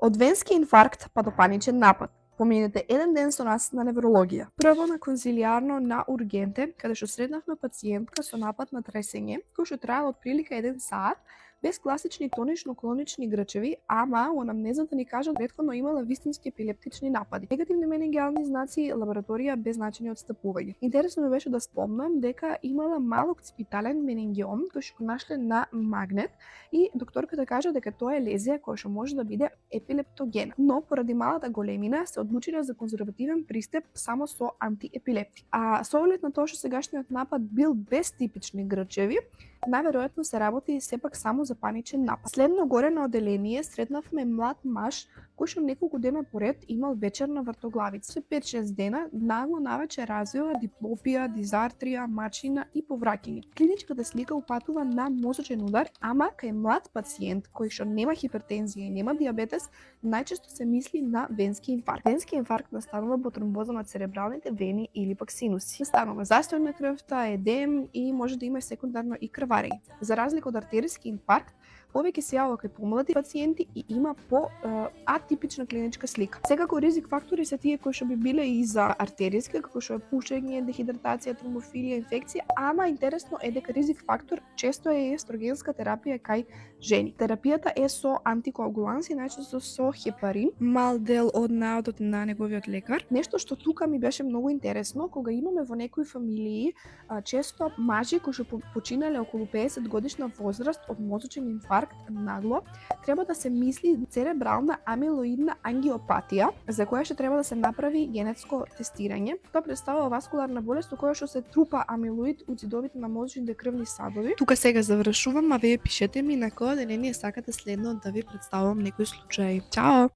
Од венски инфаркт па до паничен напад. Поминете еден ден со нас на неврологија. Прво на конзилијарно на ургенте, каде што сретнавме пациентка со напад на тресење, кој што трае од прилика 1 сат, без класични тонично-клонични грчеви, ама у анамнезата ни кажа претходно имала вистински епилептични напади. Негативни менингиални знаци, лабораторија без начини отстапување. Интересно ми беше да спомнам дека имала малок ципитален менингиом кој што нашле на магнет и докторката кажа дека тоа е лезија која што може да биде епилептогена. Но поради малата големина се одлучила за конзервативен пристап само со антиепилептик. А со оглед на тоа што сегашниот напад бил без типични грчеви, најверојатно се работи сепак само за паничен напад. Следно горе на оделение сретнавме млад маж кој што неколку дена поред имал вечерна вртоглавица. Се 5-6 дена нагло навечер развива диплопија, дизартрија, мачина и повраќање. Клиничката слика упатува на мозочен удар, ама кај млад пациент кој што нема хипертензија и нема диабетес, најчесто се мисли на венски инфаркт. Венски инфаркт настанува по тромбоза на церебралните вени или пак синуси. Настанува застој на крвта, едем и може да има секундарно и крварење. За разлика од артериски инфаркт, повеќе се јавува кај помлади пациенти и има по атипична клиничка слика. Секако ризик фактори се тие кои што би биле и за артериска, како што е пушење, дехидратација, тромбофилија, инфекција, ама интересно е дека ризик фактор често е естрогенска терапија кај жени. Терапијата е со антикоагуланси, најчесто со хепарин, мал дел од наодот на неговиот лекар. Нешто што тука ми беше многу интересно, кога имаме во некои фамилии често мажи кои што починале околу 50 годишна возраст од мозочен инфаркт нагло, треба да се мисли церебрална амилоидна ангиопатија, за која што треба да се направи генетско тестирање. Тоа представува васкуларна болест во која што се трупа амилоид у ѕидовите на мозочните крвни садови. Тука сега завршувам, а вие пишете ми на кој одделение сакате следно да ви представам некој случај. Чао!